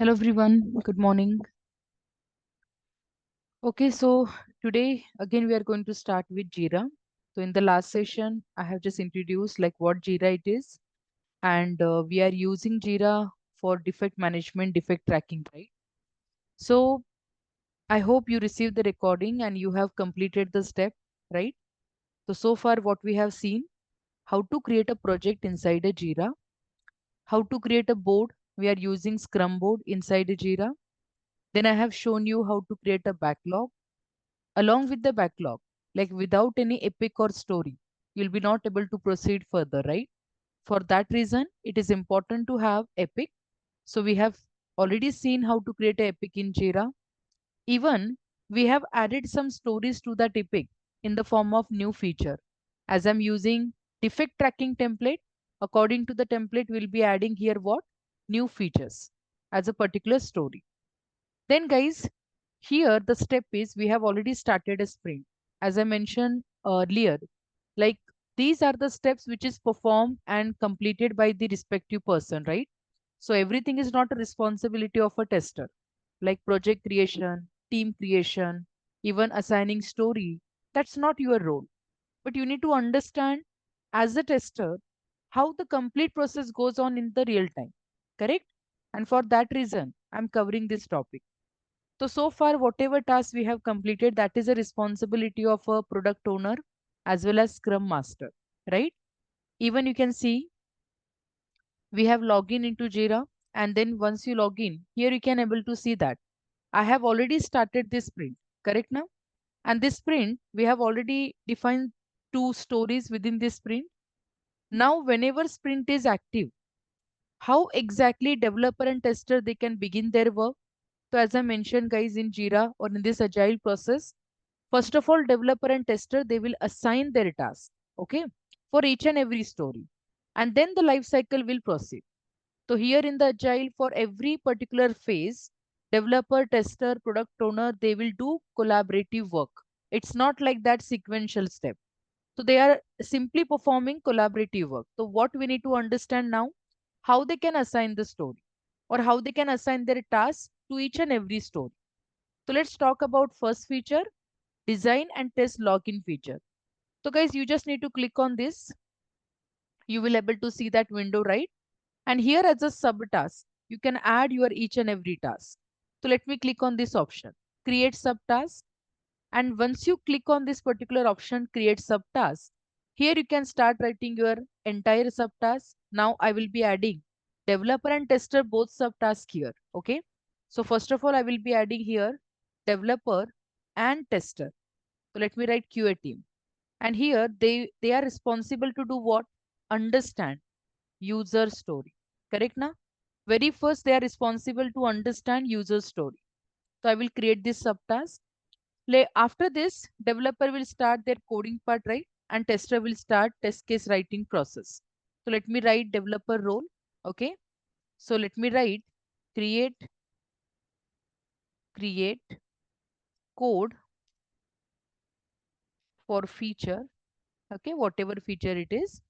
Hello everyone, good morning. Okay, so today again we are going to start with Jira. So in the last session, I have just introduced like what Jira it is, and we are using Jira for defect management, defect tracking, right? So I hope you received the recording and you have completed the step, right? So far what we have seen, how to create a project inside a Jira, how to create a board. We are using Scrum board inside a Jira. Then I have shown you how to create a backlog along with the backlog. Like without any epic or story, you'll be not able to proceed further, right? For that reason, it is important to have epic. So we have already seen how to create a epic in Jira. Even we have added some stories to that epic in the form of new feature. As I'm using defect tracking template, according to the template, we'll be adding here what? New features as a particular story. Then guys, here the step is we have already started a sprint. As I mentioned earlier, like these are the steps which is performed and completed by the respective person, right? So everything is not a responsibility of a tester, like project creation, team creation, even assigning story. That's not your role. But you need to understand as a tester how the complete process goes on in the real time. Correct? And for that reason, I'm covering this topic. So far, whatever task we have completed, that is a responsibility of a product owner as well as Scrum Master, right? Even you can see we have login into Jira, and then once you log in, here you can able to see that I have already started this sprint, correct now? And this sprint, we have already defined two stories within this sprint. Now, whenever sprint is active, how exactly developer and tester they can begin their work? So as I mentioned, guys, in Jira or in this agile process, first of all, developer and tester, they will assign their task, okay, for each and every story. And then the life cycle will proceed. So here in the agile, for every particular phase, developer, tester, product owner, they will do collaborative work. It's not like that sequential step. So they are simply performing collaborative work. So what we need to understand now, how they can assign the story or how they can assign their task to each and every story. So let's talk about first feature, design and test login feature. So guys, you just need to click on this. You will able to see that window, right? And here as a subtask, you can add your each and every task. So let me click on this option, create subtask. And once you click on this particular option, create subtask, here you can start writing your entire subtask. Now I will be adding developer and tester both subtasks here. Okay. So first of all, I will be adding here developer and tester. So let me write QA team. And here they are responsible to do what? Understand user story. Correct now? Very first, they are responsible to understand user story. So I will create this subtask. After this, developer will start their coding part, right? And tester will start test case writing process. So let me write developer role. Okay. So let me write create, create code for feature. Okay. Whatever feature it is.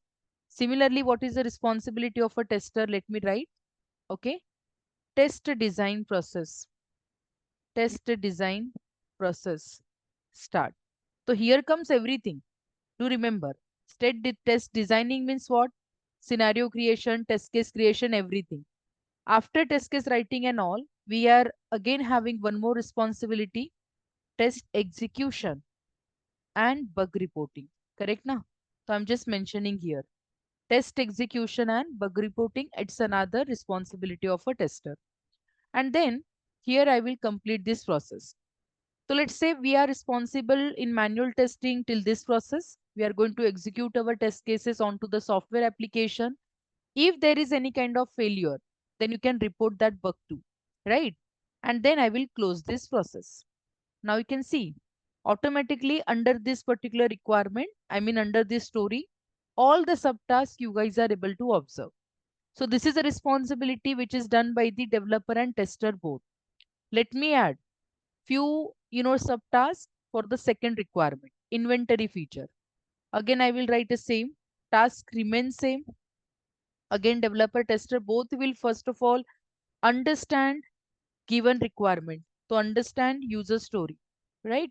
Similarly, what is the responsibility of a tester? Let me write. Okay. Test design process. Test design process. Start. So here comes everything. Do remember, test designing means what? Scenario creation, test case creation, everything. After test case writing and all, we are again having one more responsibility, test execution and bug reporting. Correct now? So I'm just mentioning here. Test execution and bug reporting, it's another responsibility of a tester. And then here I will complete this process. So let's say we are responsible in manual testing till this process. We are going to execute our test cases onto the software application. If there is any kind of failure, then you can report that bug too, right? And then I will close this process. Now you can see automatically under this particular requirement, I mean under this story, all the subtasks you guys are able to observe. So this is a responsibility which is done by the developer and tester both. Let me add few subtasks for the second requirement, inventory feature. Again I will write the same, task remains same. Again developer tester both will first of all understand given requirement. So understand user story, right?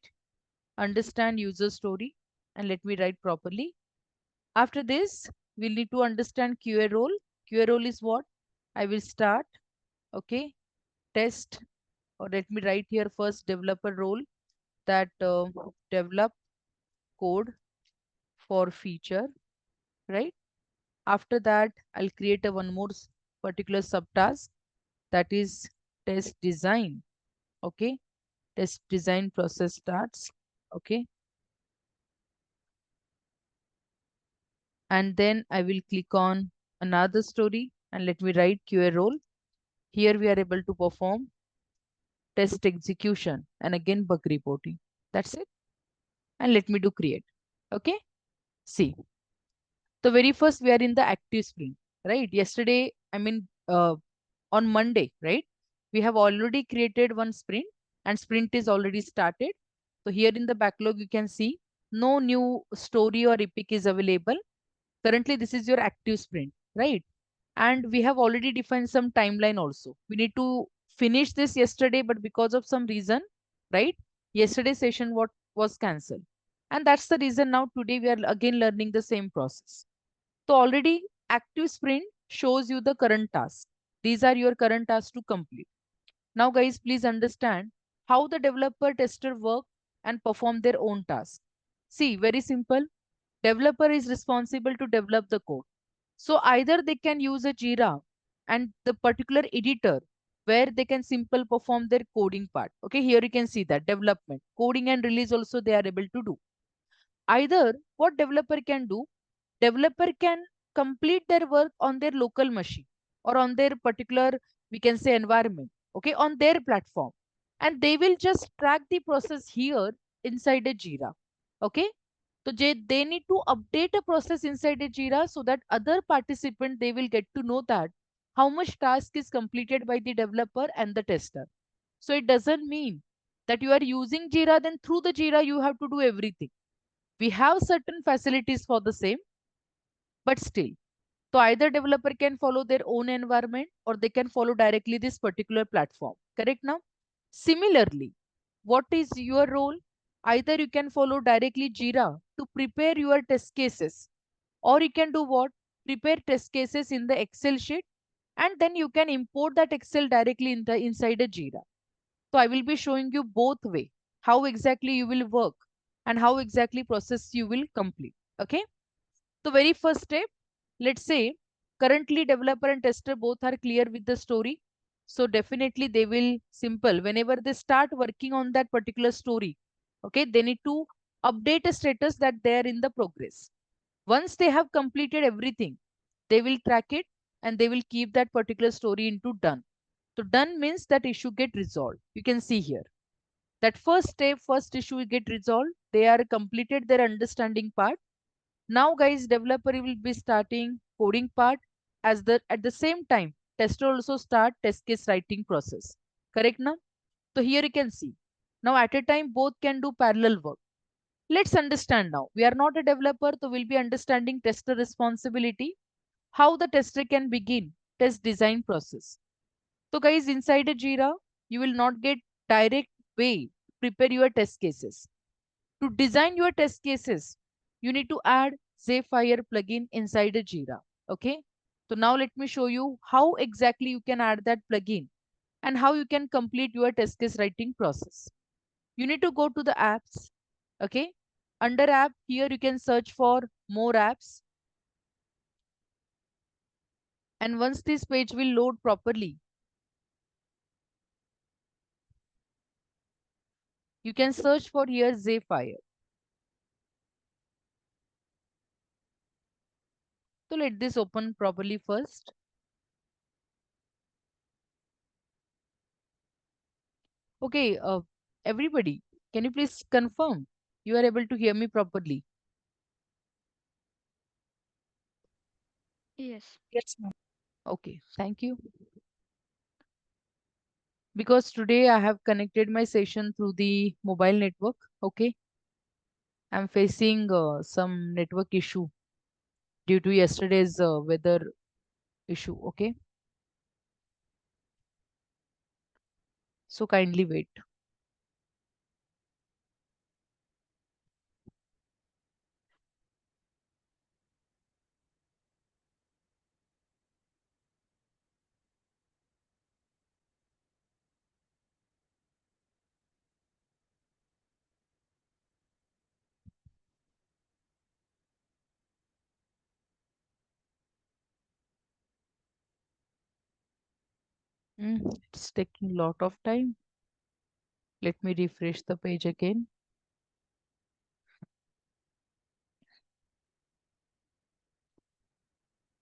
Understand user story, and let me write properly. After this, we'll need to understand QA role. QA role is what? I will start, okay, test, or let me write here first developer role, that develop code for feature, right? After that, I'll create a one more particular subtask, that is test design, okay? Test design process starts, okay? And then I will click on another story and let me write QA role. Here we are able to perform test execution and again bug reporting. That's it. And let me do create. Okay. See, the very first we are in the active sprint, right? Yesterday, on Monday, right? We have already created one sprint and sprint is already started. So here in the backlog, you can see no new story or epic is available. Currently, this is your active sprint, right? And we have already defined some timeline also. We need to finish this yesterday, but because of some reason, right? Yesterday's session what was cancelled. And that's the reason now today we are again learning the same process. So already active sprint shows you the current task. These are your current tasks to complete. Now guys, please understand how the developer tester work and perform their own task. See, very simple. Developer is responsible to develop the code. So either they can use a Jira and the particular editor where they can simple perform their coding part. Okay, here you can see that development, coding and release also they are able to do. Either what developer can do, developer can complete their work on their local machine or on their particular, we can say, environment, okay, on their platform. And they will just track the process here inside a Jira. Okay, so they need to update a process inside a Jira so that other participant they will get to know that how much task is completed by the developer and the tester. So it doesn't mean that you are using Jira, then through the Jira you have to do everything. We have certain facilities for the same, but still. So either developer can follow their own environment or they can follow directly this particular platform. Correct now? Similarly, what is your role? Either you can follow directly Jira to prepare your test cases, or you can do what? Prepare test cases in the Excel sheet and then you can import that Excel directly in the inside a Jira. So I will be showing you both way how exactly you will work and how exactly process you will complete. Okay. So very first step, let's say currently developer and tester both are clear with the story. So definitely they will simple whenever they start working on that particular story. Okay, they need to update a status that they are in the progress. Once they have completed everything, they will track it and they will keep that particular story into done. So done means that issue get resolved. You can see here that first step, first issue will get resolved. They are completed their understanding part. Now guys, developer will be starting coding part as the at the same time tester also start test case writing process. Correct now? So here you can see. Now at a time both can do parallel work. Let's understand now. We are not a developer, so we'll be understanding tester responsibility, how the tester can begin test design process. So guys, inside a Jira, you will not get direct way to prepare your test cases. To design your test cases, you need to add Zephyr plugin inside a Jira. Okay. So now let me show you how exactly you can add that plugin and how you can complete your test case writing process. You need to go to the apps. Okay. Under app, here you can search for more apps. And once this page will load properly, you can search for here Zephyr. So let this open properly first. Okay, everybody, can you please confirm you are able to hear me properly? Yes. Yes, ma'am. Okay, thank you. Because today I have connected my session through the mobile network. Okay, I'm facing some network issue due to yesterday's weather issue. Okay, So kindly wait. It's taking a lot of time. Let me refresh the page again.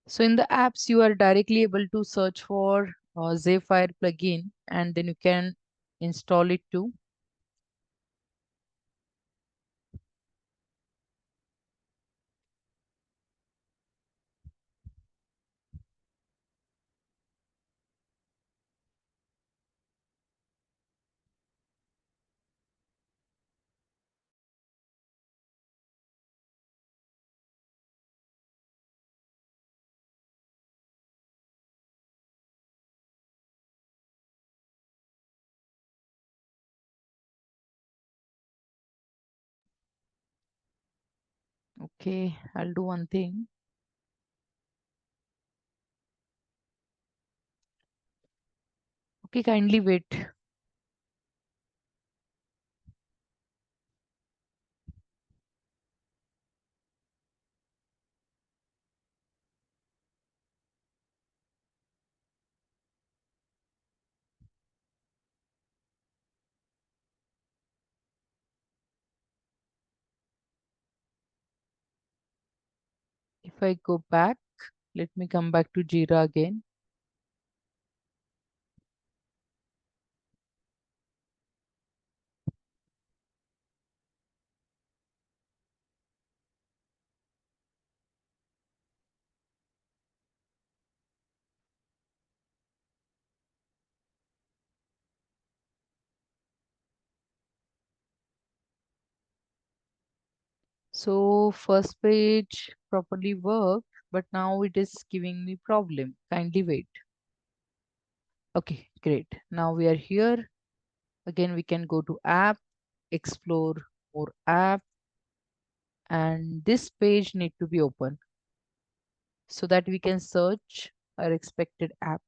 So in the apps, you are directly able to search for Zephyr plugin and then you can install it too. Okay, I'll do one thing. Okay, kindly wait. If I go back, let me come back to Jira again. So first page properly worked, but now it is giving me problem. Kindly wait. Okay, great. Now we are here. Again, we can go to app, explore more app, and this page need to be open so that we can search our expected app.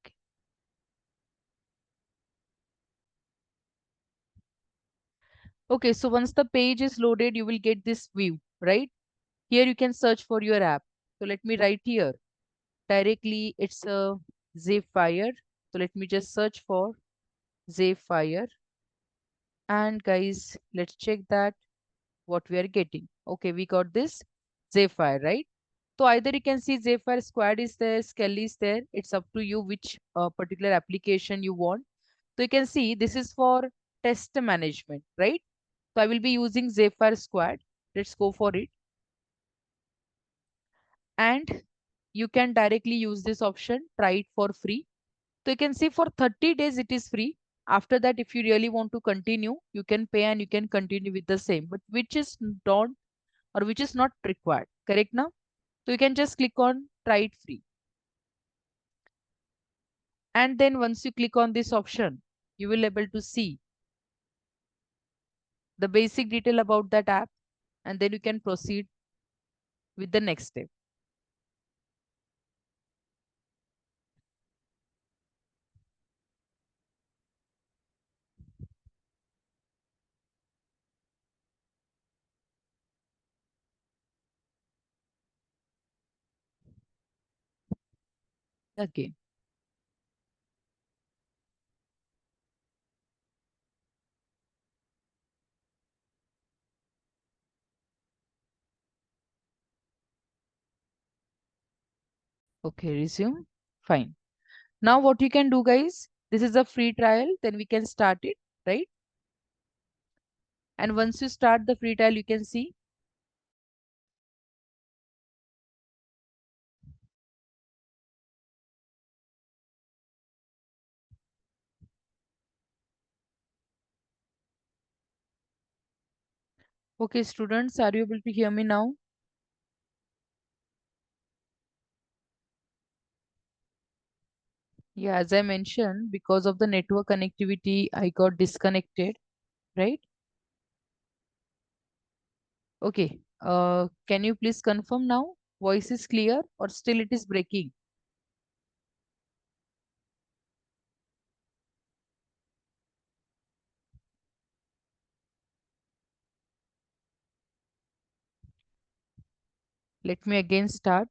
Okay. Okay, so once the page is loaded, you will get this view, right? Here you can search for your app. So let me write here. Directly, it's a Zephyr. So let me just search for Zephyr. And guys, let's check that what we are getting. Okay, we got this Zephyr, right? So either you can see Zephyr Squad is there, Skelly is there. It's up to you which particular application you want. So you can see this is for test management, right? So I will be using Zephyr Squad. Let's go for it. And you can directly use this option, try it for free. So you can see for 30 days it is free. After that, if you really want to continue, you can pay and you can continue with the same, but which is not or which is not required. Correct now? So you can just click on try it free. And then once you click on this option, you will able to see the basic detail about that app and then you can proceed with the next step. Again. Okay, resume. Fine. Now what you can do guys, this is a free trial, then we can start it, right? And once you start the free trial, you can see Okay, students, are you able to hear me now? Yeah, as I mentioned, because of the network connectivity, I got disconnected, right? Okay. Can you please confirm now? Voice is clear or still it is breaking? Let me again start.